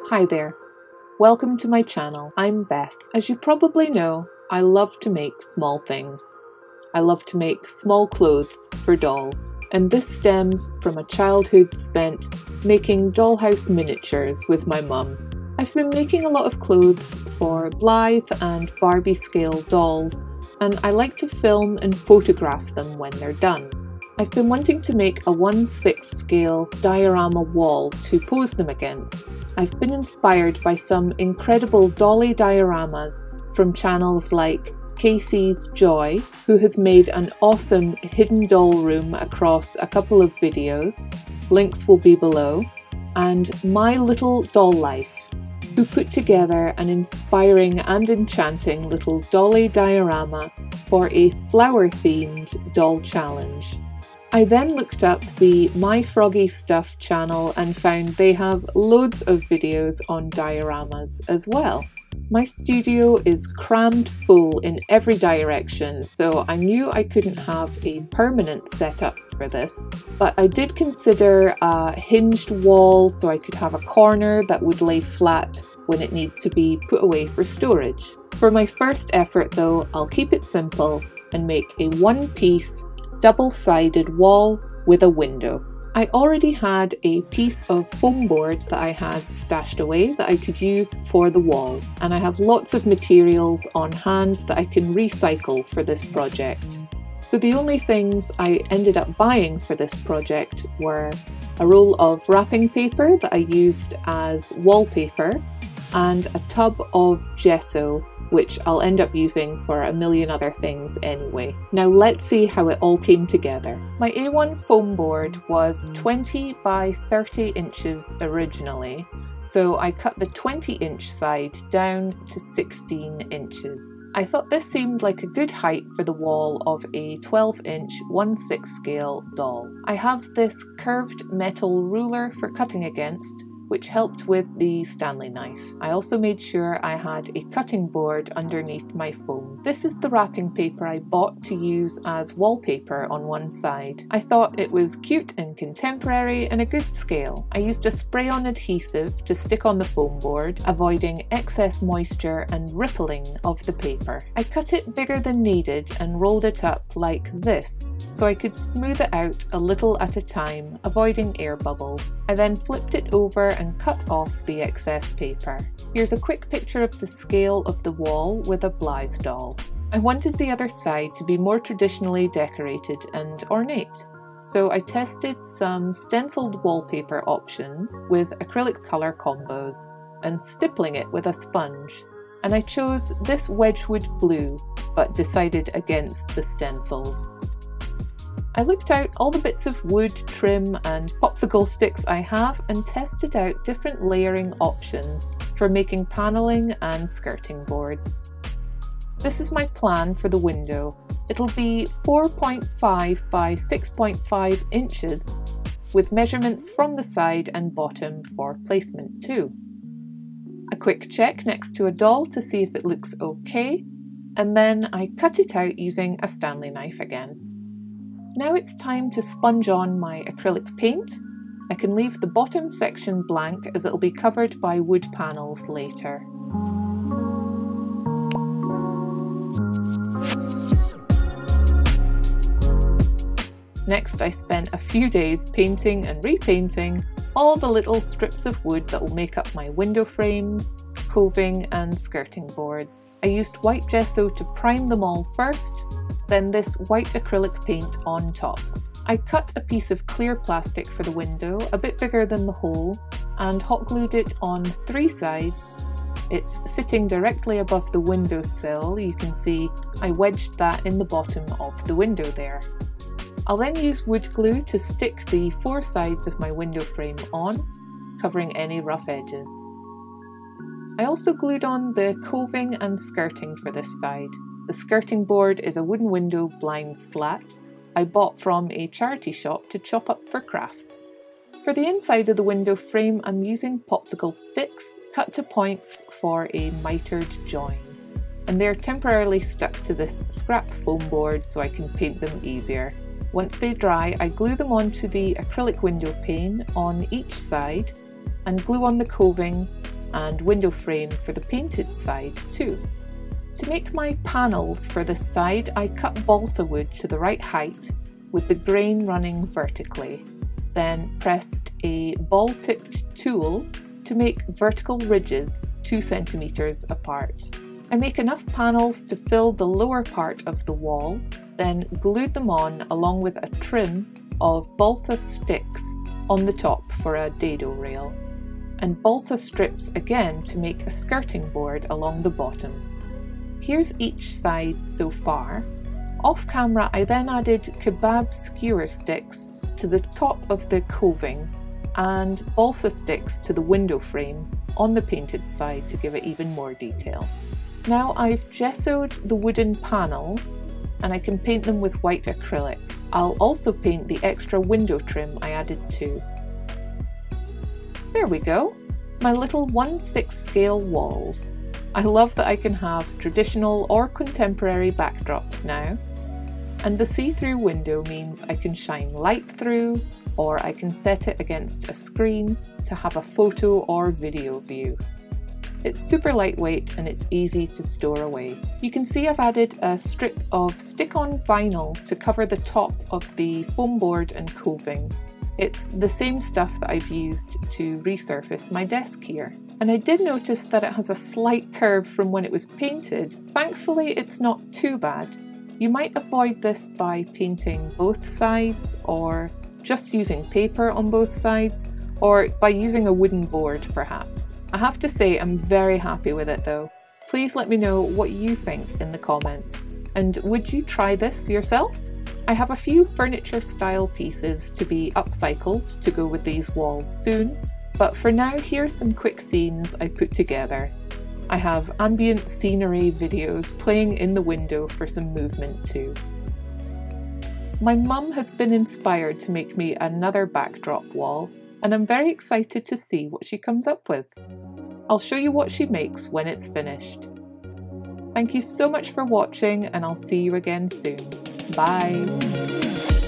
Hi there, welcome to my channel. I'm Beth. As you probably know, I love to make small things. I love to make small clothes for dolls, and this stems from a childhood spent making dollhouse miniatures with my mum. I've been making a lot of clothes for Blythe and Barbie scale dolls, and I like to film and photograph them when they're done. I've been wanting to make a 1/6 scale diorama wall to pose them against. I've been inspired by some incredible dolly dioramas from channels like Ksea's Joy, who has made an awesome hidden doll room across a couple of videos, links will be below, and MyLittle DollLife, who put together an inspiring and enchanting little dolly diorama for a flower-themed doll challenge. I then looked up the MyFroggyStuff channel and found they have loads of videos on dioramas as well. My studio is crammed full in every direction, so I knew I couldn't have a permanent setup for this, but I did consider a hinged wall so I could have a corner that would lay flat when it needs to be put away for storage. For my first effort though, I'll keep it simple and make a one-piece double-sided wall with a window. I already had a piece of foam board that I had stashed away that I could use for the wall, and I have lots of materials on hand that I can recycle for this project. So the only things I ended up buying for this project were a roll of wrapping paper that I used as wallpaper and a tub of gesso, which I'll end up using for a million other things anyway. Now let's see how it all came together. My A1 foam board was 20 by 30 inches originally, so I cut the 20-inch side down to 16 inches. I thought this seemed like a good height for the wall of a 12-inch 1/6 scale doll. I have this curved metal ruler for cutting against, which helped with the Stanley knife. I also made sure I had a cutting board underneath my foam. This is the wrapping paper I bought to use as wallpaper on one side. I thought it was cute and contemporary and a good scale. I used a spray-on adhesive to stick on the foam board, avoiding excess moisture and rippling of the paper. I cut it bigger than needed and rolled it up like this, so I could smooth it out a little at a time, avoiding air bubbles. I then flipped it over and cut off the excess paper. Here's a quick picture of the scale of the wall with a Blythe doll. I wanted the other side to be more traditionally decorated and ornate, so I tested some stenciled wallpaper options with acrylic colour combos and stippling it with a sponge, and I chose this Wedgwood blue but decided against the stencils. I looked out all the bits of wood, trim and popsicle sticks I have and tested out different layering options for making panelling and skirting boards. This is my plan for the window. It'll be 4.5 by 6.5 inches with measurements from the side and bottom for placement too. A quick check next to a doll to see if it looks okay, and then I cut it out using a Stanley knife again. Now it's time to sponge on my acrylic paint. I can leave the bottom section blank as it'll be covered by wood panels later. Next, I spent a few days painting and repainting all the little strips of wood that will make up my window frames, coving and skirting boards. I used white gesso to prime them all first, then this white acrylic paint on top. I cut a piece of clear plastic for the window, a bit bigger than the hole, and hot glued it on 3 sides. It's sitting directly above the windowsill. You can see I wedged that in the bottom of the window there. I'll then use wood glue to stick the 4 sides of my window frame on, covering any rough edges. I also glued on the coving and skirting for this side. The skirting board is a wooden window blind slat I bought from a charity shop to chop up for crafts. For the inside of the window frame, I'm using popsicle sticks cut to points for a mitered join, and they're temporarily stuck to this scrap foam board so I can paint them easier. Once they dry, I glue them onto the acrylic window pane on each side and glue on the coving and window frame for the painted side too. To make my panels for this side, I cut balsa wood to the right height with the grain running vertically, then pressed a ball-tipped tool to make vertical ridges 2 centimeters apart. I make enough panels to fill the lower part of the wall, then glued them on along with a trim of balsa sticks on the top for a dado rail, and balsa strips again to make a skirting board along the bottom. Here's each side so far. Off camera, I then added kebab skewer sticks to the top of the coving and balsa sticks to the window frame on the painted side to give it even more detail. Now I've gessoed the wooden panels and I can paint them with white acrylic. I'll also paint the extra window trim I added too. There we go, my little 1/6 scale walls. I love that I can have traditional or contemporary backdrops now. And the see-through window means I can shine light through, or I can set it against a screen to have a photo or video view. It's super lightweight and it's easy to store away. You can see I've added a strip of stick-on vinyl to cover the top of the foam board and coving. It's the same stuff that I've used to resurface my desk here. And I did notice that it has a slight curve from when it was painted. Thankfully, it's not too bad. You might avoid this by painting both sides, or just using paper on both sides, or by using a wooden board perhaps. I have to say I'm very happy with it though. Please let me know what you think in the comments. And would you try this yourself? I have a few furniture style pieces to be upcycled to go with these walls soon, but for now here's some quick scenes I put together. I have ambient scenery videos playing in the window for some movement too. My mum has been inspired to make me another backdrop wall, and I'm very excited to see what she comes up with. I'll show you what she makes when it's finished. Thank you so much for watching, and I'll see you again soon. Bye!